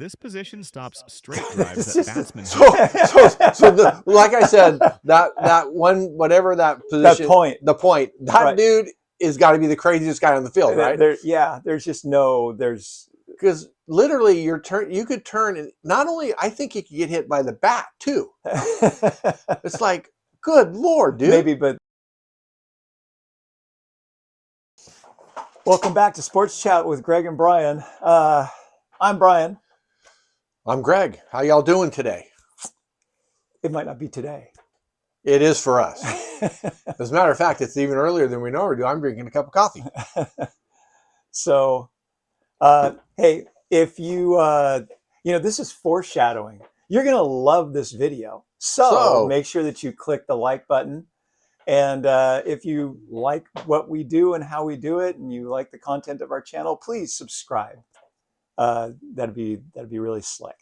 This position stops straight drives This that is the- batsmen Like I said, that one, whatever that position, the point, that Right. dude is got to be the craziest guy on the field, right? There's just no, Because literally you could turn, and not only, I think you could get hit by the bat too. It's like, good Lord, dude. maybe, but. Welcome back to Sports Chat with Greg and Brian. I'm Brian. I'm Greg. How y'all doing today? It might not be today. It is for us. As a matter of fact, it's even earlier than we normally do. I'm drinking a cup of coffee. So, hey, if you, this is foreshadowing. You're going to love this video. So make sure that you click the like button. And if you like what we do and how we do it, and you like the content of our channel, please subscribe. That'd be really slick.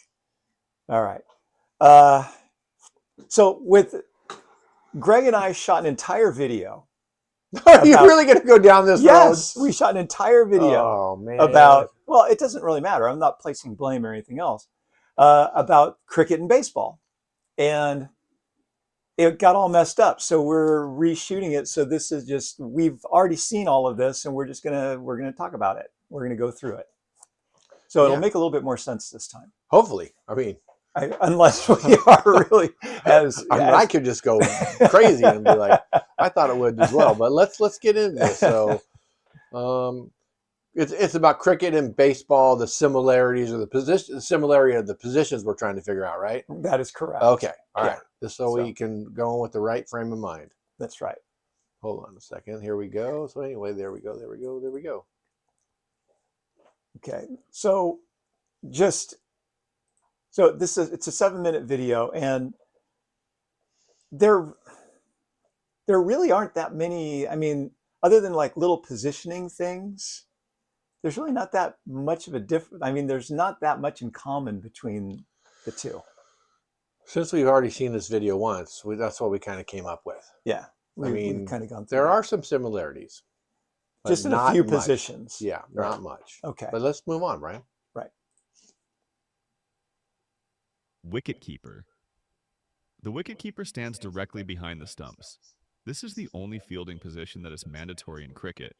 All right. So with Greg and I shot an entire video. Are you really going to go down this road? Yes, we shot an entire video about, well, it doesn't really matter. I'm not placing blame or anything else, about cricket and baseball. And it got all messed up. So we're reshooting it. So this is just, we've already seen all of this, and we're going to talk about it. We're going to go through it. So it'll make a little bit more sense this time. Hopefully. I mean, unless we are really I could just go crazy and be like, I thought it would as well. But let's get into this. So it's about cricket and baseball, the similarities or the similarity of the positions we're trying to figure out, right? That is correct. Okay. All right. Just so we can go in with the right frame of mind. That's right. Hold on a second. Here we go. So anyway, there we go. Okay. So it's a 7-minute video, and there really aren't that many. I mean, other than like little positioning things, there's really not that much of a difference. I mean, there's not that much in common between the two. Since we've already seen this video once, that's what we kind of came up with. Yeah. We've kind of gone through there are some similarities. Just in a few positions. Yeah, not much. Okay. But let's move on, Brian. Right. Wicketkeeper. The wicketkeeper stands directly behind the stumps. This is the only fielding position that is mandatory in cricket.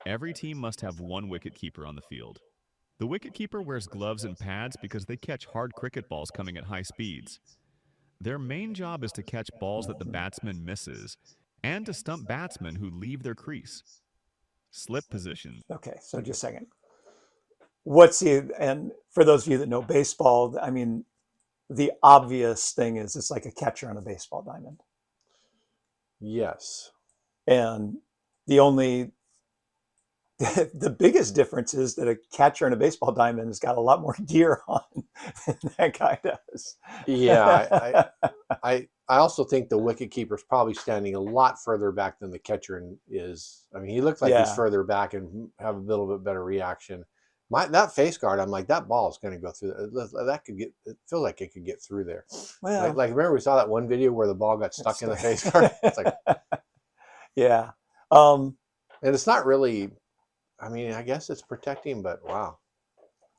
Every team must have one wicketkeeper on the field. The wicketkeeper wears gloves and pads because they catch hard cricket balls coming at high speeds. Their main job is to catch balls that the batsman misses and to stump batsmen who leave their crease. Slip position. Okay, so just a second. And for those of you that know baseball, I mean, the obvious thing is it's like a catcher on a baseball diamond. Yes. And the biggest difference is that a catcher in a baseball diamond has got a lot more gear on than that guy does. Yeah, I also think the wicketkeeper is probably standing a lot further back than the catcher is. I mean, he looks like he's further back and have a little bit better reaction. That face guard, I'm like, that ball is going to go through. It feels like it could get through there. Well, like remember we saw that one video where the ball got stuck in the face guard? It's like, yeah. And it's not really, I mean, I guess it's protecting, but wow.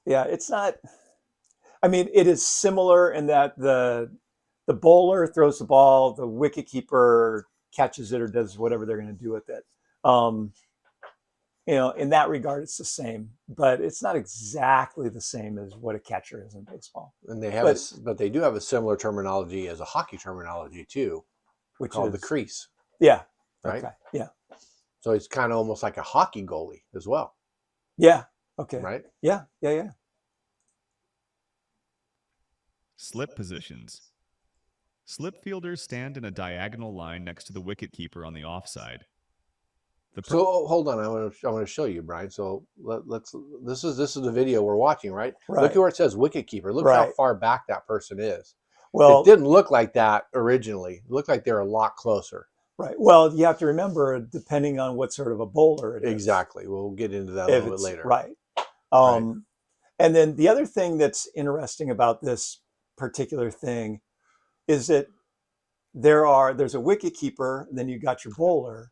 Yeah, it's not. I mean, it is similar in that the bowler throws the ball, the wicketkeeper catches it or does whatever they're going to do with it. In that regard, it's the same, but it's not exactly the same as what a catcher is in baseball. And they do have a similar terminology as a hockey terminology too, which is called the crease. Yeah. Right. Okay. Yeah. So it's kind of almost like a hockey goalie as well. Yeah. Okay. Right? Yeah. Slip positions. Slip fielders stand in a diagonal line next to the wicketkeeper on the offside. So hold on, I want to show you, Brian. So this is the video we're watching, right? Look at where it says wicketkeeper. Look how far back that person is. Well, it didn't look like that originally. It looked like they're a lot closer. Right. Well, you have to remember, depending on what sort of a bowler it is. Exactly. We'll get into that a little bit later. Right. And then the other thing that's interesting about this particular thing is that there's a wicketkeeper, then you got your bowler,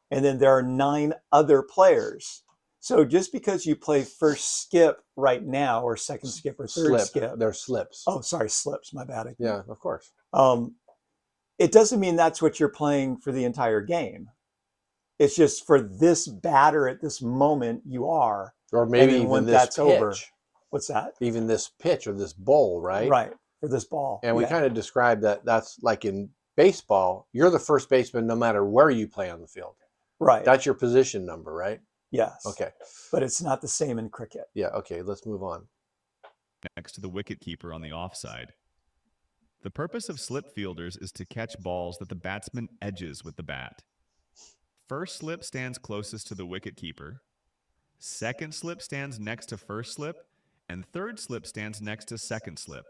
and then there are 9 other players. So just because you play first skip right now, or second skip, or third skip, they're slips. oh, sorry, slips. My bad. Yeah, of course. It doesn't mean that's what you're playing for the entire game. It's just for this batter at this moment you are, or and maybe then even when this that's pitch. over, what's that? Even this pitch or this bowl, right? Right, for this ball. And we yeah. kind of described that that's like in baseball, you're the first baseman no matter where you play on the field. Right. That's your position number, right? Yes. Okay. But it's not the same in cricket. Yeah, okay, let's move on. Next to the wicket keeper on the offside. The purpose of slip fielders is to catch balls that the batsman edges with the bat. First slip stands closest to the wicket keeper. Second slip stands next to first slip, and third slip stands next to second slip.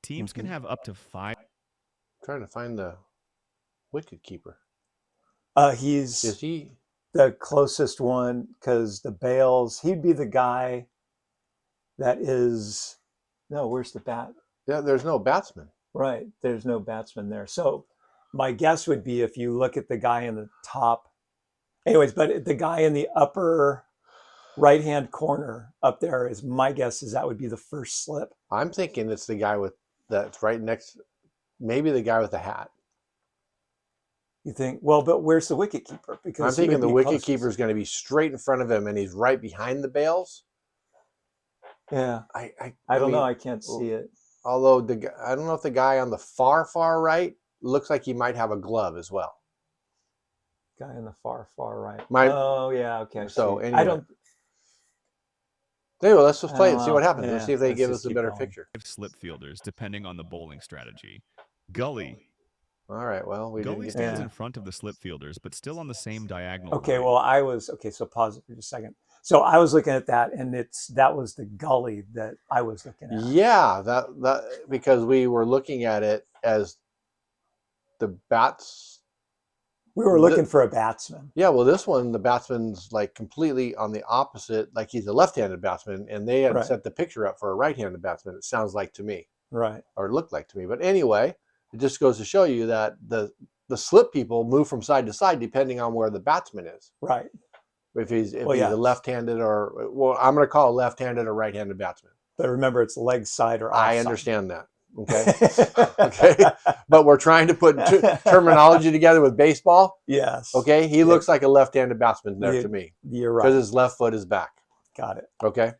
Teams can have up to 5. Trying to find the wicket keeper. He's Is he the closest one, because the Bales, he'd be the guy that is, no, where's the bat? Yeah, there's no batsman. Right, there's no batsman there. So my guess would be, if you look at the guy in the top, anyways, but the guy in the upper right-hand corner up there, is my guess is that would be the first slip. I'm thinking it's the guy that's right next, maybe the guy with the hat. You think, well, but where's the wicket keeper? Because I'm thinking the wicket keeper is going to be straight in front of him, and he's right behind the Bales. Yeah, I don't mean, know. I can't see it. Although I don't know if the guy on the far right looks like he might have a glove as well. Guy in the far right. My- oh yeah, okay. So see. anyway. I don't. Anyway, let's just play it and see what happens. Yeah, Let's see if they let's give just us a keep better going. picture. Slip fielders, depending on the bowling strategy. Gully. All right, well, we didn't Gully get stands that. in front of the slip fielders, but still on the same diagonal Okay, line. well, so pause it for just a second. So I was looking at that, and that was the gully that I was looking at. Yeah, that because we were looking at it as the bats. We were looking for a batsman. Yeah, well, this one, the batsman's like completely on the opposite, like he's a left-handed batsman, and they had Right. set the picture up for a right-handed batsman, it sounds like to me, Right. or it looked like to me. But anyway, it just goes to show you that the slip people move from side to side depending on where the batsman is. Right. If he's a yes. left-handed or, well, I'm going to call a left-handed or right-handed batsman. But remember, it's leg side or offside. I understand that. Okay. Okay. But we're trying to put terminology together with baseball. Yes. Okay. He looks like a left-handed batsman there to me. You're right. Because his left foot is back. Got it. Okay.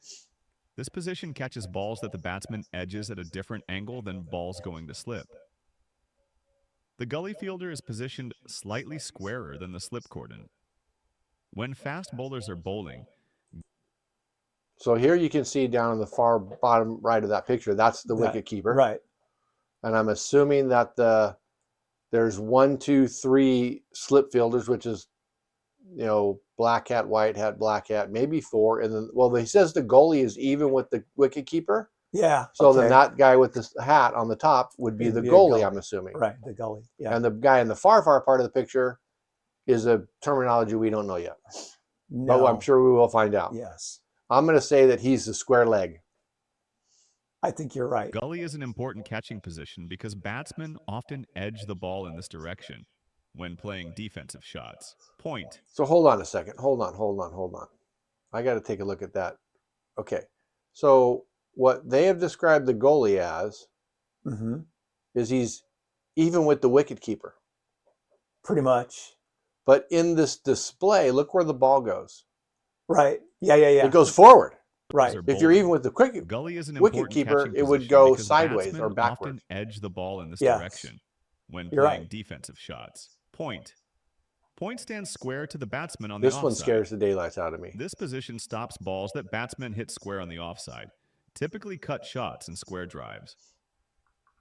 This position catches balls that the batsman edges at a different angle than balls going to slip. The gully fielder is positioned slightly squarer than the slip cordon. When fast bowlers are bowling, so here you can see down in the far bottom right of that picture, that's the wicket keeper. Right. And I'm assuming that there's 1, 2, 3 slip fielders, which is, black hat, white hat, black hat, maybe 4. And then, well, he says the goalie is even with the wicket keeper. Yeah. So then that guy with the hat on the top would be the goalie, I'm assuming. Right, the gully. Yeah. And the guy in the far part of the picture is a terminology we don't know yet. No. But I'm sure we will find out. Yes. I'm going to say that he's the square leg. I think you're right. Gully is an important catching position because batsmen often edge the ball in this direction when playing defensive shots. Point. So hold on a second. Hold on. I got to take a look at that. Okay. So what they have described the goalie as is he's even with the wicket keeper. Pretty much. But in this display, look where the ball goes. Right. Yeah. It goes forward. Right. If you're even with the Gully is an wicket important keeper, catching it would position go because sideways batsmen or backwards. often edge the ball in this Yes. direction when You're playing right. defensive shots. Point. Point stands square to the batsman on This the offside. one scares the daylights out of me. This position stops balls that batsmen hit square on the offside, typically cut shots and square drives.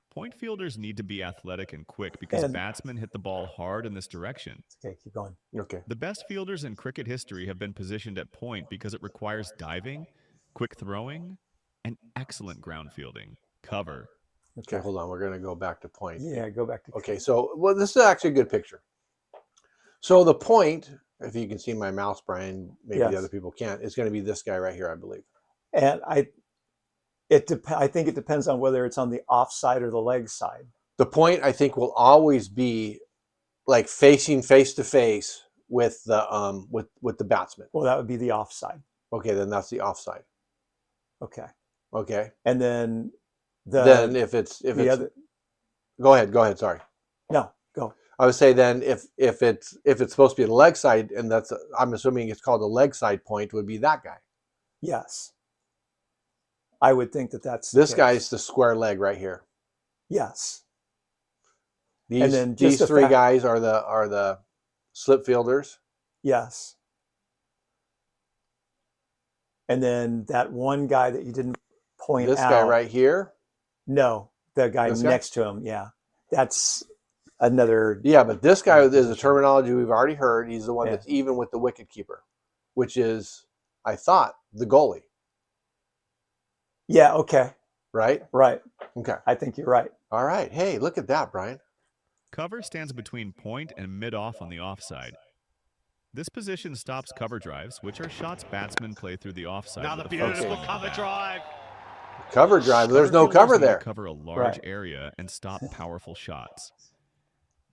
Point fielders need to be athletic and quick because batsmen hit the ball hard in this direction. Okay, keep going. Okay. The best fielders in cricket history have been positioned at point because it requires diving, quick throwing, and excellent ground fielding. Cover. Okay, hold on. We're going to go back to point. Yeah, go back to. Okay, so this is actually a good picture. So the point, if you can see my mouse, Brian, maybe the other people can't, is going to be this guy right here, I believe. And I think it depends on whether it's on the offside or the leg side. The point, I think, will always be like facing face to face with the batsman. Well, that would be the offside. Okay, then that's the offside. Okay. Okay. And then then if it's other. Go ahead. Sorry. No, go. I would say then if it's supposed to be the leg side, and I'm assuming it's called a leg side point, would be that guy. Yes. I would think that's this guy's the square leg right here. Yes. These three guys are the slip fielders. Yes. And then that one guy that you didn't point out. This guy right here? No, the guy next to him. Yeah. That's another. Yeah, but this guy is a terminology we've already heard. He's the one that's even with the wicket keeper, which is, I thought, the goalie. Yeah, okay. Right? Right. Okay. I think you're right. All right. Hey, look at that, Brian. Cover stands between point and mid-off on the offside. This position stops cover drives, which are shots batsmen play through the offside. Another beautiful cover drive. Cover drive. There's no cover there. Cover a large area and stop powerful shots.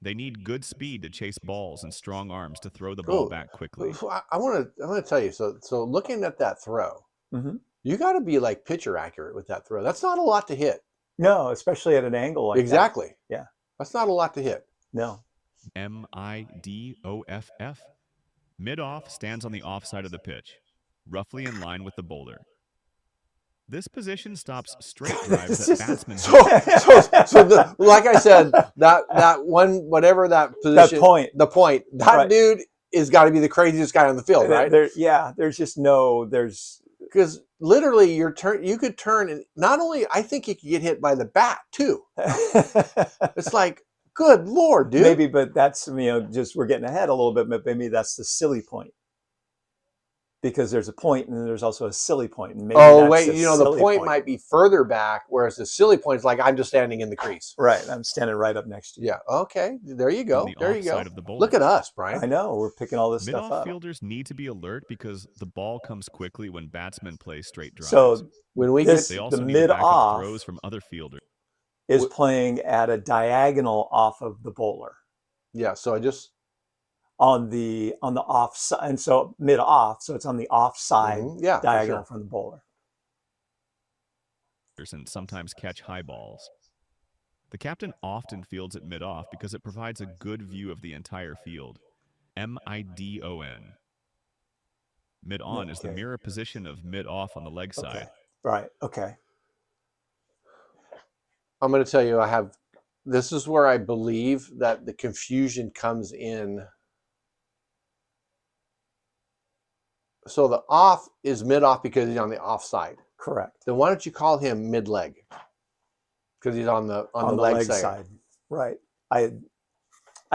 They need good speed to chase balls and strong arms to throw the ball back quickly. I want to tell you. So looking at that throw, you got to be like pitcher accurate with that throw. That's not a lot to hit. No, especially at an angle like that. Yeah. That's not a lot to hit. No. MIDOFF. Mid-off stands on the offside of the pitch, roughly in line with the bowler. This position stops straight drives that batsmen. Like I said, that one, whatever that position, the point, that dude is got to be the craziest guy on the field, right? There's just because literally you could turn, and not only I think you could get hit by the bat too. It's like, good Lord, dude. Maybe, but that's, just we're getting ahead a little bit, but maybe that's the silly point. Because there's a point and then there's also a silly point. And maybe the point might be further back, whereas the silly point is like I'm just standing in the crease. Right. I'm standing right up next to you. Yeah. Okay. There you go. There you go. Look at us, Brian. I know. We're picking all this stuff up. Mid-off fielders need to be alert because the ball comes quickly when batsmen play straight drives. So when we they also need mid-off throws from other fielders. Is playing at a diagonal off of the bowler. Yeah. So I just on the off side, and so mid off, so it's on the off side diagonal from the bowler. And sometimes catch high balls. The captain often fields at mid off because it provides a good view of the entire field. MIDON. Mid on is the mirror position of mid off on the leg side. Right. Okay. I'm going to tell you, this is where I believe that the confusion comes in. So the off is mid-off because he's on the offside. Correct. Then why don't you call him mid-leg? Because he's on the leg side. Right. I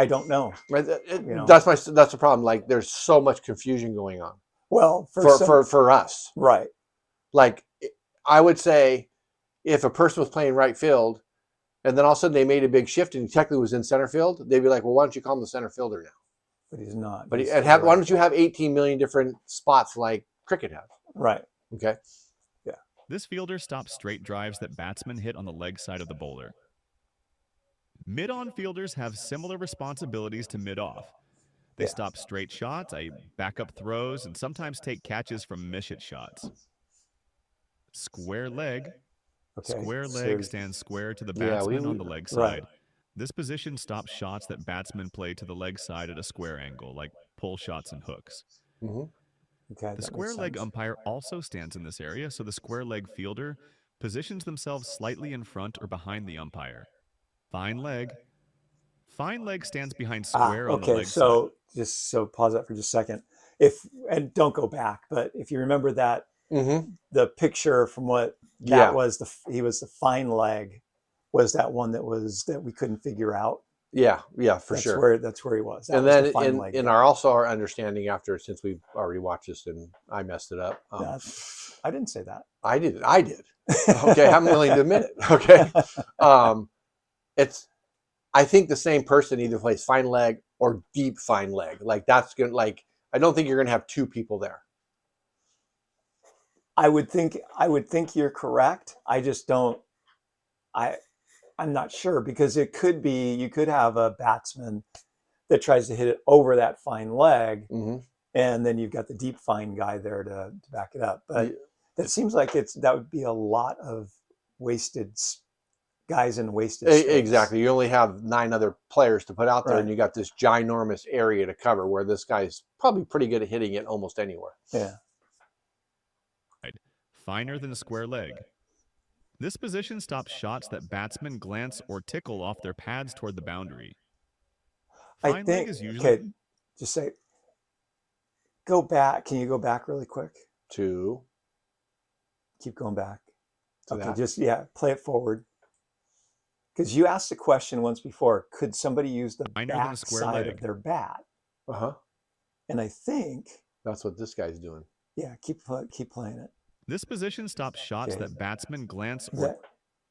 don't know. That's the problem. Like there's so much confusion going on. Well, for us. Right. Like I would say if a person was playing right field and then all of a sudden they made a big shift and he technically was in center field, they'd be like, well, why don't you call him the center fielder now? But he's not. But why don't you have 18 million different spots like cricket has? Right. Okay. Yeah. This fielder stops straight drives that batsmen hit on the leg side of the bowler. Mid-on fielders have similar responsibilities to mid-off. They stop straight shots, back-up throws, and sometimes take catches from miss-hit shots. Square leg. Okay. Square leg stands square to the batsman on the leg side. This position stops shots that batsmen play to the leg side at a square angle, like pull shots and hooks. Okay, the square leg umpire also stands in this area, so the square leg fielder positions themselves slightly in front or behind the umpire. Fine leg. Fine leg stands behind square on the leg side. Just pause that for just a second. And don't go back, but if you remember that, the picture from what that was, he was the fine leg. Was that one that we couldn't figure out? Yeah, for sure. That's where he was. And then in our understanding after, since we've already watched this and I messed it up. I didn't say that. I did. Okay, I'm willing to admit it. Okay. I think the same person either plays fine leg or deep fine leg. Like that's good. Like I don't think you're gonna have two people there. I would think you're correct. I just don't. I'm not sure because it could be you could have a batsman that tries to hit it over that fine leg, Mm-hmm. and then you've got the deep fine guy there to back it up. But Yeah. that seems like that would be a lot of wasted guys in wasted space. Exactly. You only have 9 other players to put out there, Right. and you got this ginormous area to cover where this guy's probably pretty good at hitting it almost anywhere. Yeah. Finer than a square leg. This position stops shots that batsmen glance or tickle off their pads toward the boundary. I Fine think, leg is usually... okay, just say, go back. Can you go back really quick? To Keep going back. Okay, that. just, play it forward. Because you asked a question once before, could somebody use the Finer than a back square side leg. of their bat? Uh-huh. And I think, That's what this guy's doing. yeah, keep playing it. This position stops shots Okay. that batsmen glance or...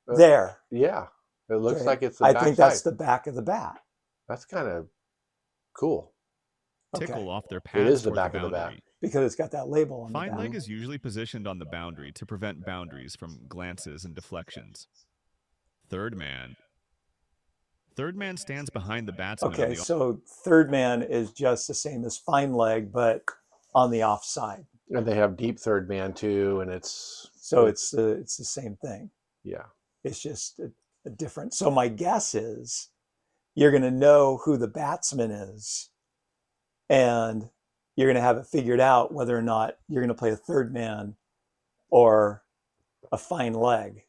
There. Yeah. It looks Okay. like it's the I back think side. that's the back of the bat. That's kind of cool. tickle Okay. off their It pads is the toward back the of the bat. boundary. Because it's got that label on Fine the leg back. is usually positioned on the boundary to prevent boundaries from glances and deflections. Third man. Third man stands behind the batsman. Okay, so third man is just the same as fine leg, but on the offside. And they have deep third man too, and it's the same thing. Yeah. It's just a different. So my guess is you're going to know who the batsman is, and you're going to have it figured out whether or not you're going to play a third man or a fine leg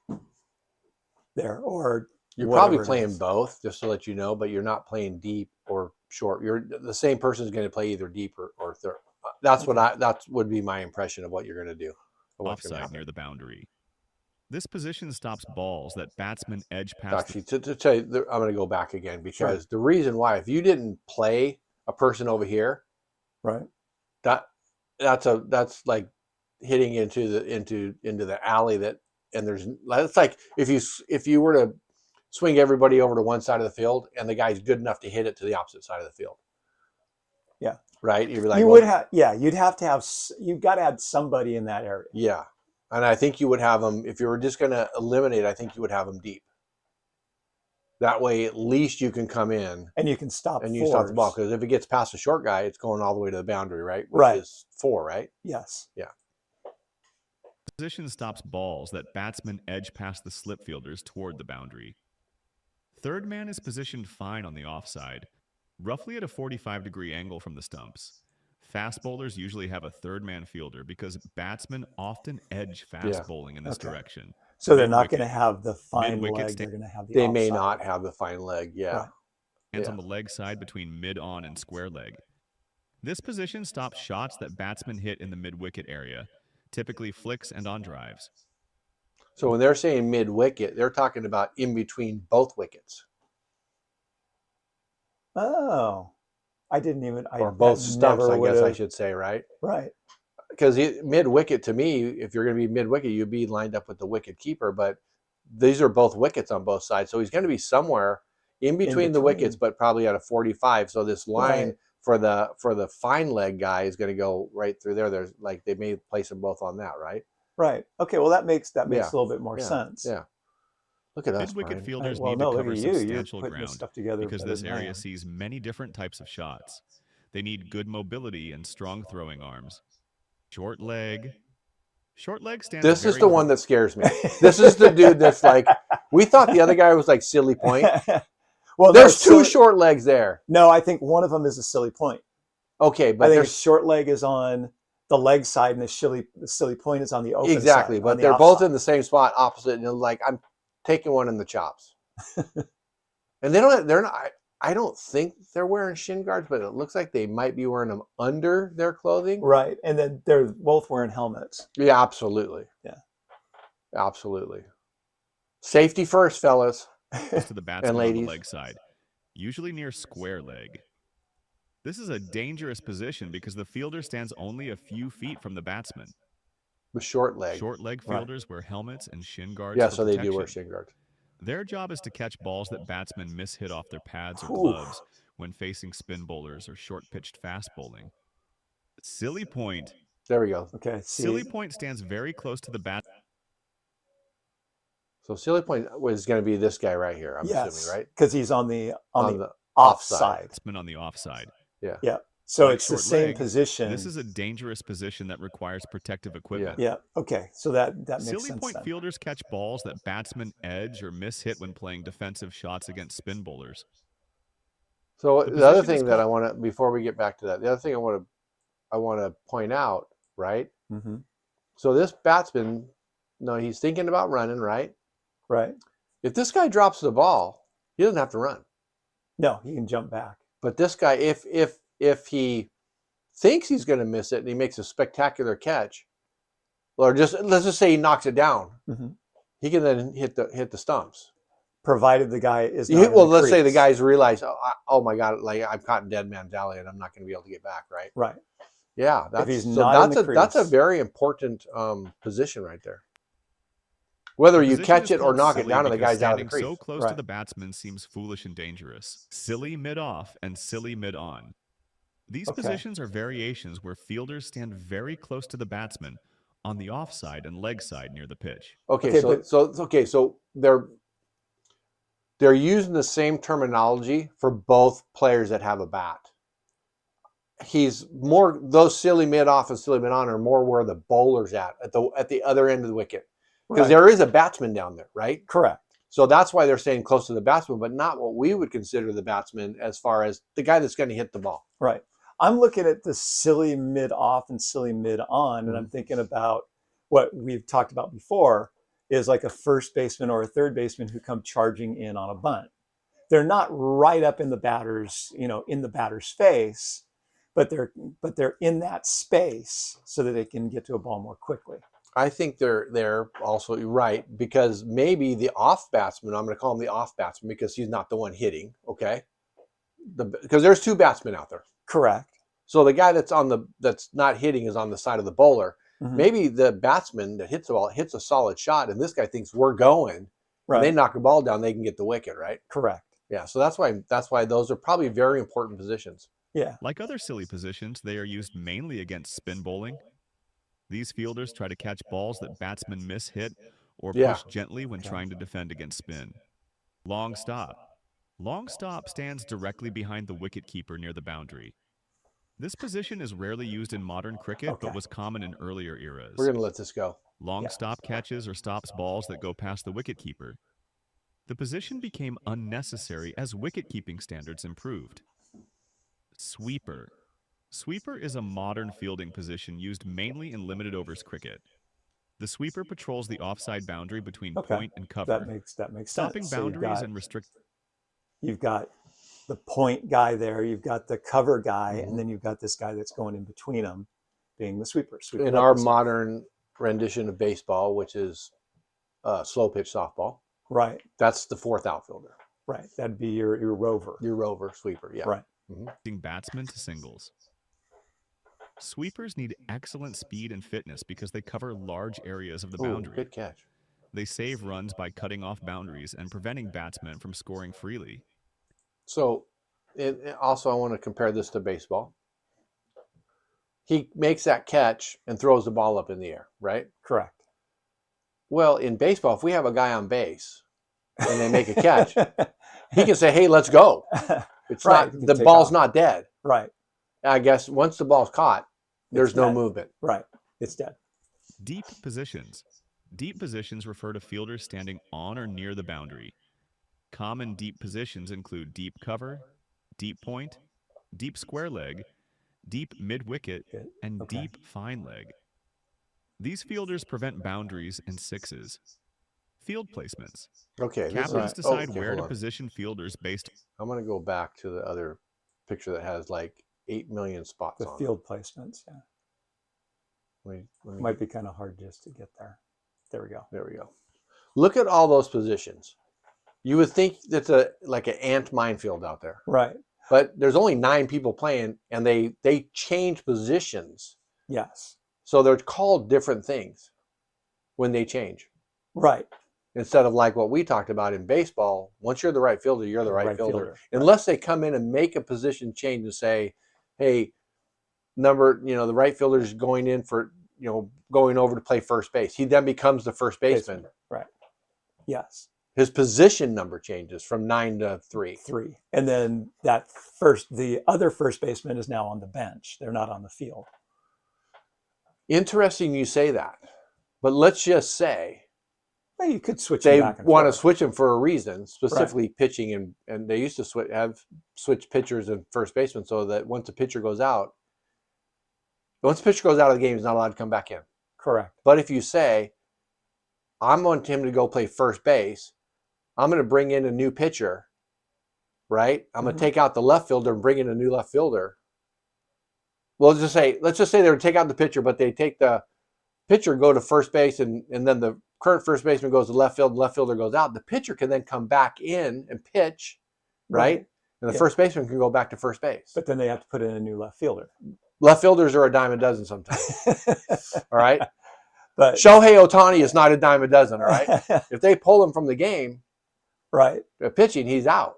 there, or you're probably whatever it playing is. both, just to let you know, but you're not playing deep or short. You're the same person is going to play either deep or third. That's Okay. that would be my impression of what you're going to do. Offside near the boundary. This position stops balls that batsmen edge past. Actually, to tell you, I'm going to go back again because the reason why, if you didn't play a person over here, right, that's like hitting into the alley that's like if you were to swing everybody over to one side of the field and the guy's good enough to hit it to the opposite side of the field. Yeah. Right. You'd be like, you'd got to have somebody in that area. Yeah. And I think you would have them, if you were just going to eliminate, I think you would have them deep. That way, at least you can come in. And you can stop and you stop the ball. Because if it gets past the short guy, it's going all the way to the boundary, right? Which is 4, right? Yes. Yeah. Position stops balls that batsmen edge past the slip fielders toward the boundary. Third man is positioned fine on the offside, roughly at a 45-degree angle from the stumps. Fast bowlers usually have a third man fielder because batsmen often edge fast bowling in this direction. So they're not going to have the fine leg. They're going to have the They offside. may not have the fine leg. Yeah. Right. Hands on the leg side between mid-on and square leg. This position stops shots that batsmen hit in the mid-wicket area, typically flicks and on drives. So when they're saying mid-wicket, they're talking about in between both wickets. Oh, I didn't even. Or both stumps, I guess I should say, right? Right. Because mid-wicket, to me, if you're going to be mid-wicket, you'd be lined up with the wicket keeper. But these are both wickets on both sides. So he's going to be somewhere in between the wickets, but probably at a 45. So this line for the fine leg guy is going to go right through there. There's like they may place them both on that, right? Right. Okay. Well, that makes a little bit more sense. Yeah. Look at us, Mid-wicket Bryan. fielders need to cover substantial You're ground stuff together because this area sees many different types of shots. They need good mobility and strong throwing arms. Short leg. Short leg stands. This is the one that scares me. This is the dude that's like, we thought the other guy was like Silly Point. Well, there's two short legs there. No, I think one of them is a Silly Point. Okay, but I think short leg is on the leg side and the silly point is on the open exactly, side. But they're both in the same spot, opposite. And like, I'm taking one in the chops. And they're not. I don't think they're wearing shin guards, but it looks like they might be wearing them under their clothing. Right, and then they're both wearing helmets. Yeah, absolutely. Yeah, absolutely. Safety first, fellas. To the batsman on the leg side, usually near square leg. This is a dangerous position because the fielder stands only a few feet from the batsman. With short leg. Short leg fielders wear helmets and shin guards. Yeah, for so protection. They do wear shin guards. Their job is to catch balls that batsmen miss-hit off their pads or gloves when facing spin bowlers or short-pitched fast bowling. Silly Point. There we go. Okay. Silly Point stands very close to the bat. So Silly Point was going to be this guy right here, I'm assuming, right? Because he's on the offside. Batsman on the offside. Yeah. Yeah. So Like it's the short same leg, position. This is a dangerous position that requires protective equipment. Yeah. Okay. So that makes Silly sense point then. fielders catch balls that batsmen edge or miss hit when playing defensive shots against spin bowlers. So The the other position is thing that I called- want to, before we get back to that, the other thing I want to point out, right? Mm-hmm. So this batsman, no, he's thinking about running, right? Right. If this guy drops the ball, he doesn't have to run. No, he can jump back. But this guy, if he thinks he's going to miss it and he makes a spectacular catch, or just let's just say he knocks it down, Mm-hmm. he can then hit the stumps. Provided the guy is not. Well, let's say the guys realize, oh my God, like I'm caught in dead man's alley and I'm not going to be able to get back, right? Right. Yeah, If he's so not in the that's a crease. very important position right there. Whether The you position catch is it or called knock it silly down and the because guy's out of the standing crease. so close to Right. the batsman seems foolish and dangerous. Silly mid-off and silly mid-on. These Okay. positions are variations where fielders stand very close to the batsman on the offside and leg side near the pitch. Okay, Okay, so they're using the same terminology for both players that have a bat. He's more, those silly mid off and silly mid on are more where the bowler's at the other end of the wicket, because Right. there is a batsman down there, right? Correct. So that's why they're saying close to the batsman, but not what we would consider the batsman as far as the guy that's going to hit the ball. Right. I'm looking at the silly mid off and silly mid on, and I'm thinking about what we've talked about before is like a first baseman or a third baseman who come charging in on a bunt. They're not right up in the batter's, in the batter's face, but they're in that space so that they can get to a ball more quickly. I think they're also right, because maybe the off batsman, I'm going to call him the off batsman because he's not the one hitting, okay? Because there's two batsmen out there. Correct. So the guy that's not hitting is on the side of the bowler. Mhm. Maybe the batsman that hits the ball hits a solid shot, and this guy thinks we're going. Right. And they knock a ball down, they can get the wicket, right? Correct. Yeah. So that's why those are probably very important positions. Yeah. Like other silly positions, they are used mainly against spin bowling. These fielders try to catch balls that batsmen miss hit or Yeah. push gently when trying to defend against spin. Long stop. Long stop stands directly behind the wicket keeper near the boundary. This position is rarely used in modern cricket, but Okay. was common in earlier eras. We're going to let this go. Long Yeah. stop catches or stops balls that go past the wicketkeeper. The position became unnecessary as wicket-keeping standards improved. Sweeper. Sweeper is a modern fielding position used mainly in limited overs cricket. The sweeper patrols the offside boundary between Okay. point and cover, That makes stopping sense. So boundaries and restrict. you've got the point guy there, you've got the cover guy, Mhm. and then you've got this guy that's going in between them, being the sweeper. Sweep it In up our this way. modern rendition of baseball, which is slow pitch softball, Right. that's the fourth outfielder. Right. That'd be your rover. Your rover sweeper. Yeah. Right. Batsmen to singles. Sweepers need excellent speed and fitness because they cover large areas of the Ooh, boundary. good catch. They save runs by cutting off boundaries and preventing batsmen from scoring freely. So, also I want to compare this to baseball. He makes that catch and throws the ball up in the air, right? Correct. Well, in baseball, if we have a guy on base and they make a catch, he can say, "Hey, let's go." It's Right, not he can the take ball's off. not dead. Right. I guess once the ball's caught, there's It's no dead. movement. Right. It's dead. Deep positions. Deep positions refer to fielders standing on or near the boundary. Common deep positions include deep cover, deep point, deep square leg, deep mid-wicket, Good. and Okay. deep fine leg. These fielders prevent boundaries and sixes. Field placements. Okay, this Captains is, decide okay, where hold to on. position fielders based. I'm going to go back to the other picture that has like 8 million spots The on field placements. Yeah. it. Let me- Might be kind of hard just to get there. There we go. There we go. Look at all those positions. You would think it's like an ant minefield out there, Right. but there's only 9 people playing, and they change positions, Yes. so they're called different things when they change. Right. Instead of like what we talked about in baseball, once you're the right fielder, you're the right fielder. Right. Unless they come in and make a position change and say, "Hey, the right fielder is going in for, going over to play first base." He then becomes the first baseman. Right. Yes. His position number changes from 9 to 3. 3. And then the other first baseman is now on the bench. They're not on the field. Interesting you say that. But let's just say Well, you could switch they them back and want to forth. switch him for a reason, specifically pitching, and they used to switch pitchers and first baseman so that once the pitcher goes out of the game, he's not allowed to come back in. Correct. But if you say, I'm on him to go play first base, I'm going to bring in a new pitcher, right? I'm going to take out the left fielder and bring in a new left fielder. Well, let's just say they would take out the pitcher, but they take the pitcher, go to first base, and then the current first baseman goes to left field, and left fielder goes out. The pitcher can then come back in and pitch, right? And the first baseman can go back to first base. But then they have to put in a new left fielder. Left fielders are a dime a dozen sometimes. All right? But Shohei Ohtani is not a dime a dozen, all right? If they pull him from the game, right, pitching, he's out.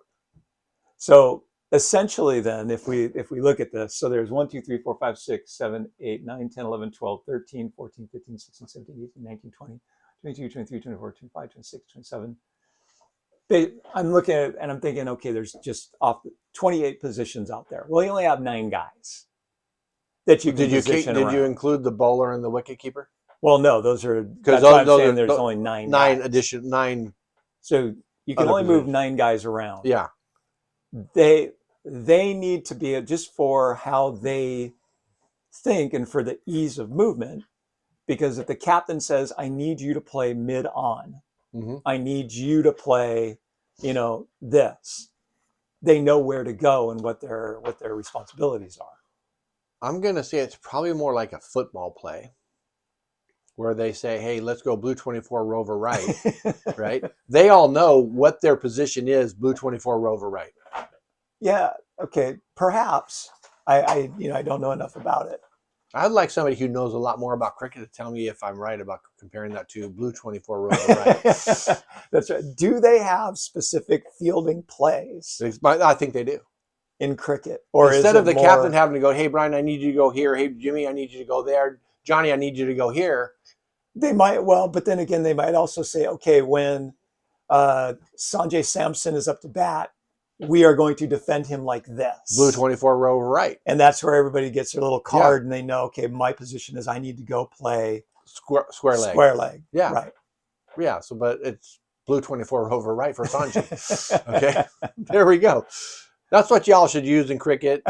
So essentially then, if we look at this, so there's 1, 2, 3, 4, 5, 6, 7, 8, 9, 10, 11, 12, 13, 14, 15, 16, 17, 18, 19, 20, 22, 23, 24, 25, 26, 27. I'm looking at it and I'm thinking, okay, there's just 28 positions out there. Well, you only have 9 guys that you can position around. Did you include the bowler and the wicket keeper? Well, no, those are, that's why I'm saying there's only 9 guys. 9. So you can only move 9 guys around. Yeah. They need to be, just for how they think and for the ease of movement, because if the captain says, I need you to play mid-on, I need you to play, this, they know where to go and what their responsibilities are. I'm going to say it's probably more like a football play where they say, hey, let's go blue 24 rover right, right? They all know what their position is, blue 24 rover right. Yeah, okay, perhaps. I don't know enough about it. I'd like somebody who knows a lot more about cricket to tell me if I'm right about comparing that to blue 24 rover right. That's right. Do they have specific fielding plays? I think they do. In cricket? Or instead of the captain having to go, hey, Bryan, I need you to go here. Hey, Jimmy, I need you to go there. Johnny, I need you to go here. They might, but then again, they might also say, okay, when Sanjay Samson is up to bat, we are going to defend him like this. Blue 24 rover right. And that's where everybody gets their little card and they know, okay, my position is I need to go play square leg. Square leg. Yeah. Right. Yeah. So, but it's blue 24 rover right for Sanjay. Okay. There we go. That's what y'all should use in cricket.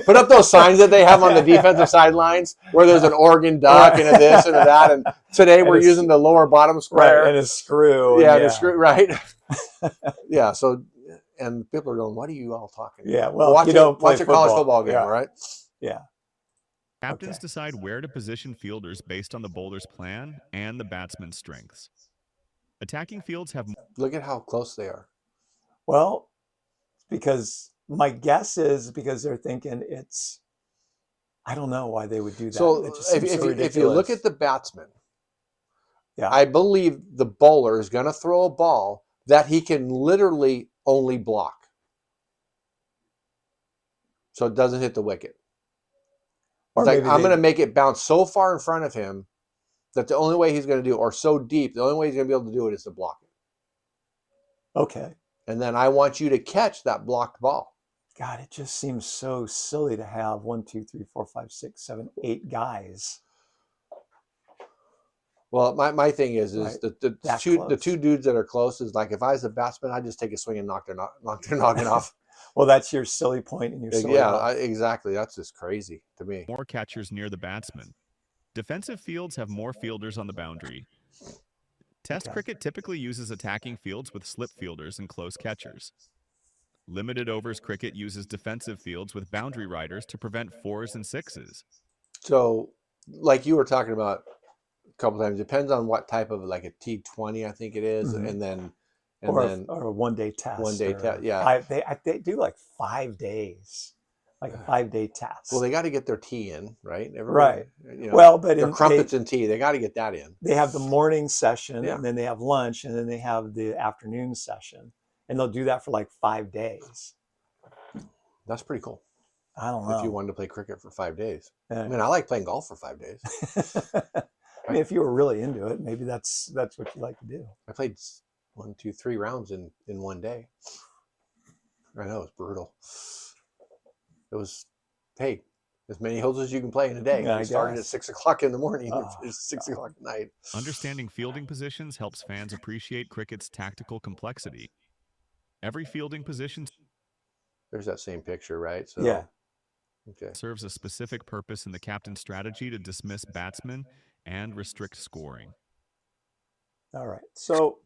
Put up those signs that they have on the defensive sidelines where there's an Oregon duck and a this and a that. And today we're using the lower bottom square. Right, and a screw. Yeah, and a screw, right. Yeah, so, and people are going, what are you all talking about? Yeah, well, watch you don't play a college football game, all right? Yeah. Captains decide where to position fielders based on the bowler's plan and the batsman's strengths. Attacking fields have... Look at how close they are. Well, because my guess is because they're thinking I don't know why they would do that. So if you look at the batsman, I believe the bowler is going to throw a ball that he can literally only block. So it doesn't hit the wicket. It's like, I'm going to make it bounce so far in front of him that the only way he's going to do it, or so deep, the only way he's going to be able to do it is to block it. Okay. And then I want you to catch that blocked ball. God, it just seems so silly to have 1, 2, 3, 4, 5, 6, 7, 8 guys. Well, my thing is the two dudes that are close is like, if I was a batsman, I'd just take a swing and knock their noggin off. Well, that's your silly point and your silly exactly. That's just crazy to me. More catchers near the batsman. Defensive fields have more fielders on the boundary. Test cricket typically uses attacking fields with slip fielders and close catchers. Limited overs cricket uses defensive fields with boundary riders to prevent 4s and 6s. So, like you were talking about a couple times, depends on what type of, like a T20, I think it is, and then or a one-day test. One-day test, yeah. They do like 5 days, like a 5-day test. Well, they got to get their tea in, right? Right. Well, but their crumpets and tea, they got to get that in. They have the morning session, and then they have lunch, and then they have the afternoon session. And they'll do that for like 5 days. That's pretty cool. I don't know. If you wanted to play cricket for 5 days. I mean, I like playing golf for 5 days. I mean, if you were really into it, maybe that's what you like to do. I played 1, 2, 3 rounds in one day. I know, it's brutal. It was, hey, as many holes as you can play in a day. Yeah, We I started at guess. 6 o'clock in the morning and Oh, finished 6 o'clock at night. Understanding fielding positions helps fans appreciate cricket's tactical complexity. Every fielding position There's that same picture, right? So, yeah. okay. serves a specific purpose in the captain's strategy to dismiss batsmen and restrict scoring. All right. So,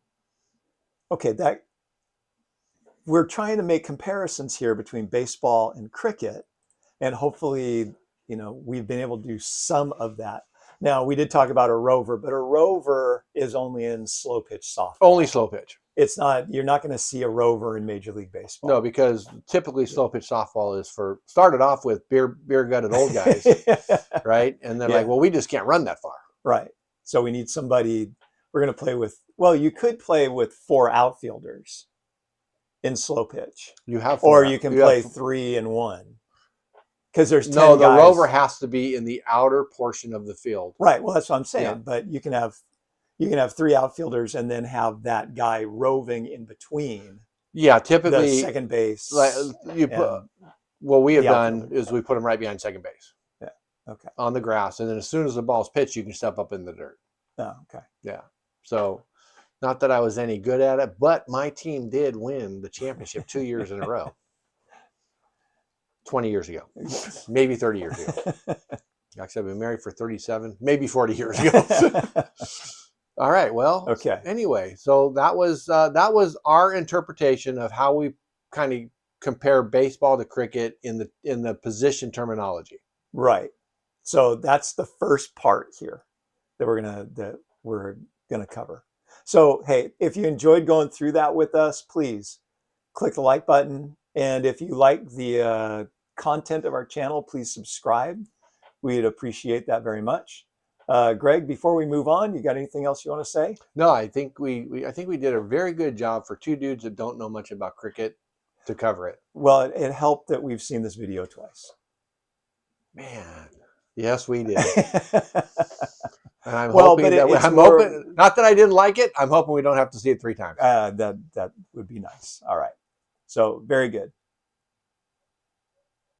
okay, that we're trying to make comparisons here between baseball and cricket, and hopefully, we've been able to do some of that. Now, we did talk about a rover, but a rover is only in slow pitch softball. Only slow pitch. It's not, you're not going to see a rover in Major League Baseball. No, because typically slow pitch softball is started off with beer gutted old guys, right? And they're like, well, we just can't run that far. Right. So we need somebody, we're going to play with, well, you could play with 4 outfielders in slow pitch. You have or you can play 3 and 1. Because there's 10 No, the guys. rover has to be in the outer portion of the field. Right. Well, that's what I'm saying. Yeah. But you can have 3 outfielders and then have that guy roving in between. Yeah, typically the second base. Like what we have done is we put them right behind second base. Yeah. Okay. On the grass, and then as soon as the ball's pitched, you can step up in the dirt. Oh, okay. Yeah. So, not that I was any good at it, but my team did win the championship 2 years in a row. 20 years ago, maybe 30 years ago. Actually, I've been married for 37, maybe 40 years ago. All right. Well, okay. Anyway, so that was our interpretation of how we kind of compare baseball to cricket in the position terminology. Right. So that's the first part here that we're gonna cover. So hey, if you enjoyed going through that with us, please click the like button. And if you like the content of our channel, please subscribe. We'd appreciate that very much. Greg, before we move on, you got anything else you want to say? No, I think we did a very good job for 2 dudes that don't know much about cricket to cover it. Well, it helped that we've seen this video twice. Man, yes, we did. And I'm hoping hoping, not that I didn't like it, I'm hoping we don't have to see it 3 times. That would be nice. All right. So very good.